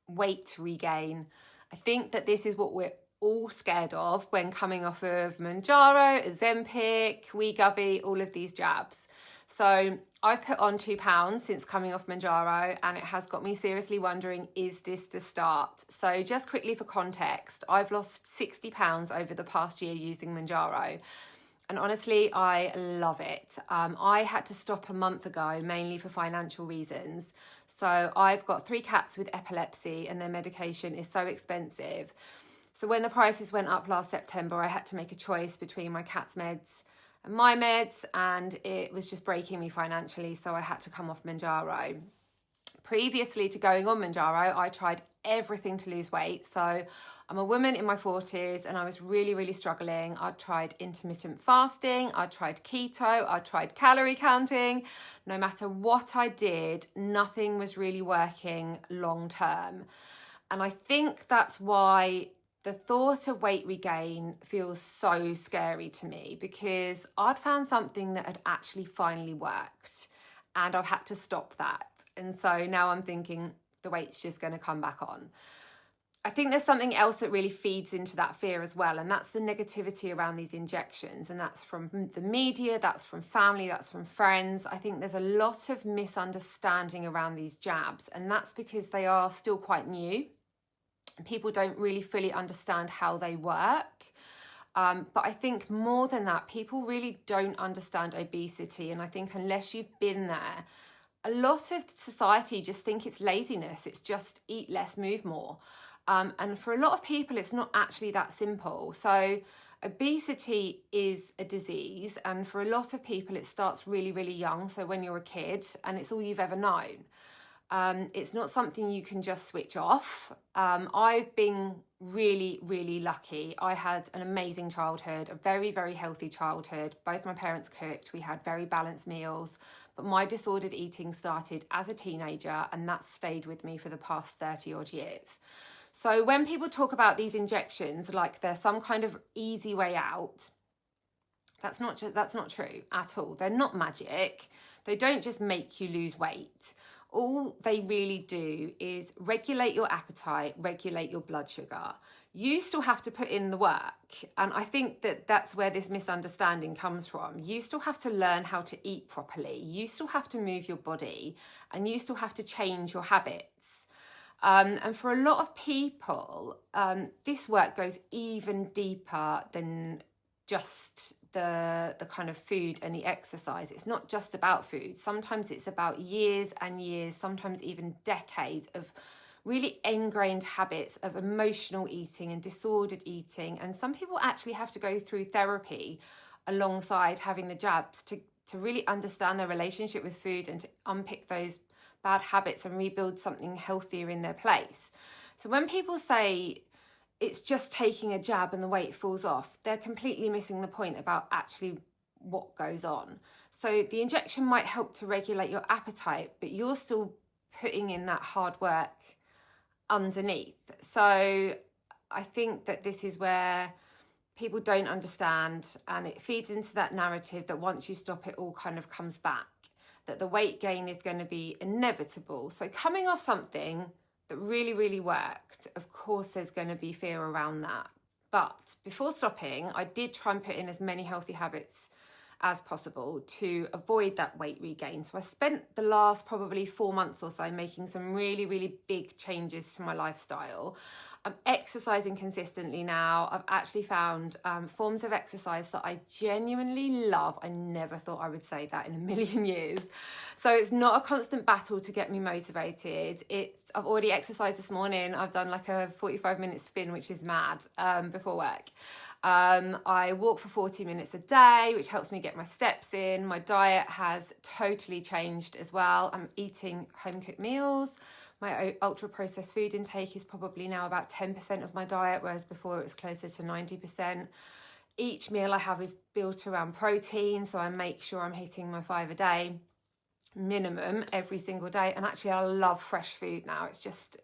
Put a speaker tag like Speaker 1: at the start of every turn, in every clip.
Speaker 1: weight regain. I think that this is what we're all scared of when coming off of Mounjaro, Ozempic, Wegovy, all of these jabs. So I've put on 2 pounds since coming off Mounjaro, and it has got me seriously wondering, is this the start? So just quickly for context, I've lost 60 pounds over the past year using Mounjaro. And honestly, I love it. I had to stop a month ago, mainly for financial reasons. So I've got 3 cats with epilepsy and their medication is so expensive. So when the prices went up last September, I had to make a choice between my cat's meds and my meds, and it was just breaking me financially, so I had to come off Mounjaro. Previously to going on Mounjaro, I tried everything to lose weight. So I'm a woman in my 40s and I was really, really struggling. I tried intermittent fasting, I tried keto, I tried calorie counting. No matter what I did, nothing was really working long term. And I think that's why the thought of weight regain feels so scary to me, because I'd found something that had actually finally worked and I've had to stop that. And so now I'm thinking the weight's just going to come back on. I think there's something else that really feeds into that fear as well, and that's the negativity around these injections. And that's from the media, that's from family, that's from friends. I think there's a lot of misunderstanding around these jabs, and that's because they are still quite new. People don't really fully understand how they work. But I think more than that, people really don't understand obesity. And I think unless you've been there, a lot of society just think it's laziness. It's just eat less, move more. And for a lot of people, it's not actually that simple. So obesity is a disease. And for a lot of people, it starts really, really young. So when you're a kid and it's all you've ever known. It's not something you can just switch off. I've been really, really lucky. I had an amazing childhood, a very, very healthy childhood. Both my parents cooked. We had very balanced meals. But my disordered eating started as a teenager, and that stayed with me for the past 30 odd years. So when people talk about these injections like they're some kind of easy way out, that's not true at all. They're not magic. They don't just make you lose weight. All they really do is regulate your appetite, regulate your blood sugar. You still have to put in the work. And I think that that's where this misunderstanding comes from. You still have to learn how to eat properly. You still have to move your body, and you still have to change your habits. And for a lot of people, this work goes even deeper than just the kind of food and the exercise. It's not just about food. Sometimes it's about years and years, sometimes even decades of really ingrained habits of emotional eating and disordered eating. And some people actually have to go through therapy alongside having the jabs to really understand their relationship with food and to unpick those bad habits and rebuild something healthier in their place. So when people say it's just taking a jab and the weight falls off, they're completely missing the point about actually what goes on. So the injection might help to regulate your appetite, but you're still putting in that hard work underneath. So I think that this is where people don't understand, and it feeds into that narrative that once you stop, it all kind of comes back, that the weight gain is going to be inevitable. So coming off something that really, really worked, of course there's going to be fear around that. But before stopping, I did try and put in as many healthy habits as possible to avoid that weight regain. So I spent the last probably 4 months or so making some really, really big changes to my lifestyle. I'm exercising consistently now. I've actually found forms of exercise that I genuinely love. I never thought I would say that in a million years. So it's not a constant battle to get me motivated. I've already exercised this morning. I've done like a 45-minute spin, which is mad, before work. I walk for 40 minutes a day, which helps me get my steps in. My diet has totally changed as well. I'm eating home-cooked meals. My ultra-processed food intake is probably now about 10% of my diet, whereas before it was closer to 90%. Each meal I have is built around protein, so I make sure I'm hitting my 5 a day minimum every single day. And actually, I love fresh food now. It's just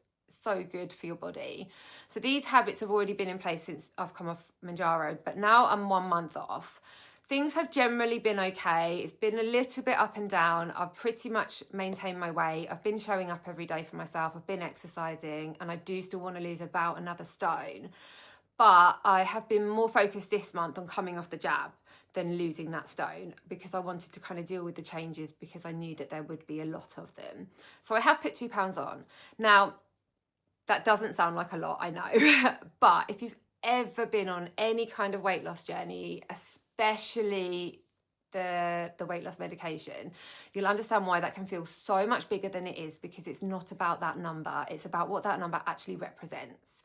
Speaker 1: so good for your body. So these habits have already been in place since I've come off Mounjaro, but now I'm 1 month off. Things have generally been okay. It's been a little bit up and down. I've pretty much maintained my weight. I've been showing up every day for myself. I've been exercising, and I do still want to lose about another stone. But I have been more focused this month on coming off the jab than losing that stone, because I wanted to kind of deal with the changes, because I knew that there would be a lot of them. So I have put 2 pounds on. Now, that doesn't sound like a lot, I know. But if you've ever been on any kind of weight loss journey, especially the weight loss medication, you'll understand why that can feel so much bigger than it is, because it's not about that number. It's about what that number actually represents.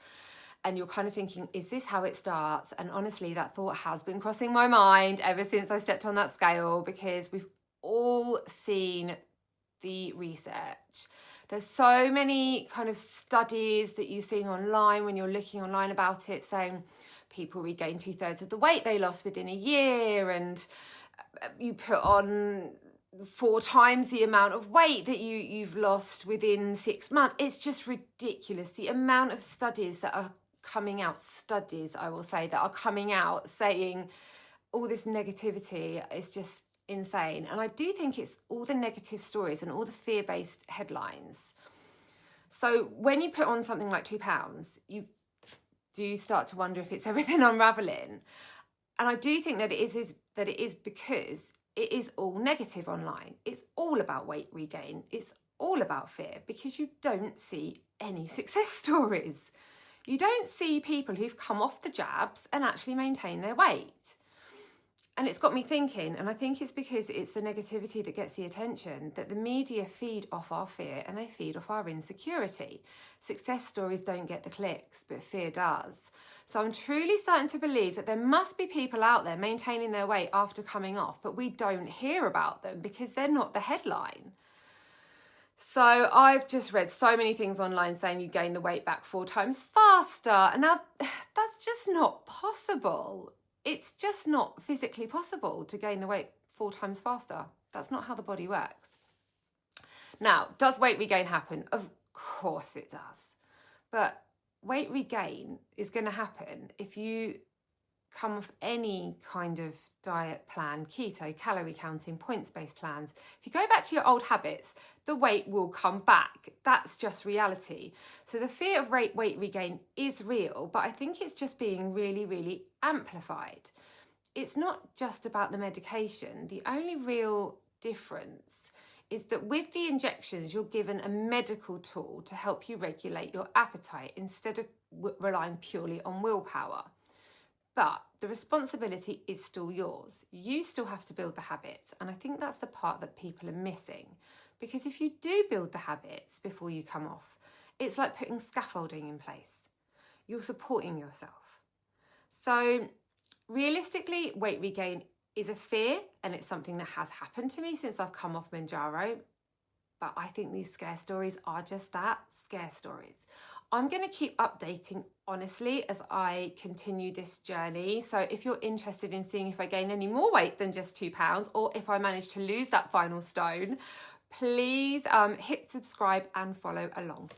Speaker 1: And you're kind of thinking, is this how it starts? And honestly, that thought has been crossing my mind ever since I stepped on that scale, because we've all seen the research. There's so many kind of studies that you're seeing online when you're looking online about it, saying people regain 2/3 of the weight they lost within a year, and you put on 4 times the amount of weight that you've lost within 6 months. It's just ridiculous. The amount of studies that are coming out, I will say, that are coming out saying all this negativity is just insane. And I do think it's all the negative stories and all the fear-based headlines. So when you put on something like 2 pounds, you do start to wonder if it's everything unraveling. And I do think that it is because it is all negative online. It's all about weight regain. It's all about fear, because you don't see any success stories. You don't see people who've come off the jabs and actually maintain their weight. And it's got me thinking, and I think it's because it's the negativity that gets the attention, that the media feed off our fear and they feed off our insecurity. Success stories don't get the clicks, but fear does. So I'm truly starting to believe that there must be people out there maintaining their weight after coming off, but we don't hear about them because they're not the headline. So I've just read so many things online saying you gain the weight back 4 times faster. And now that's just not possible. It's just not physically possible to gain the weight 4 times faster. That's not how the body works. Now, does weight regain happen? Of course it does. But weight regain is going to happen if you come off any kind of diet plan, keto, calorie counting, points-based plans. If you go back to your old habits, the weight will come back. That's just reality. So the fear of weight regain is real, but I think it's just being really, really amplified. It's not just about the medication. The only real difference is that with the injections, you're given a medical tool to help you regulate your appetite instead of relying purely on willpower. But the responsibility is still yours. You still have to build the habits. And I think that's the part that people are missing. Because if you do build the habits before you come off, it's like putting scaffolding in place. You're supporting yourself. So realistically, weight regain is a fear, and it's something that has happened to me since I've come off Mounjaro. But I think these scare stories are just that, scare stories. I'm going to keep updating, honestly, as I continue this journey. So if you're interested in seeing if I gain any more weight than just 2 pounds, or if I manage to lose that final stone, please hit subscribe and follow along.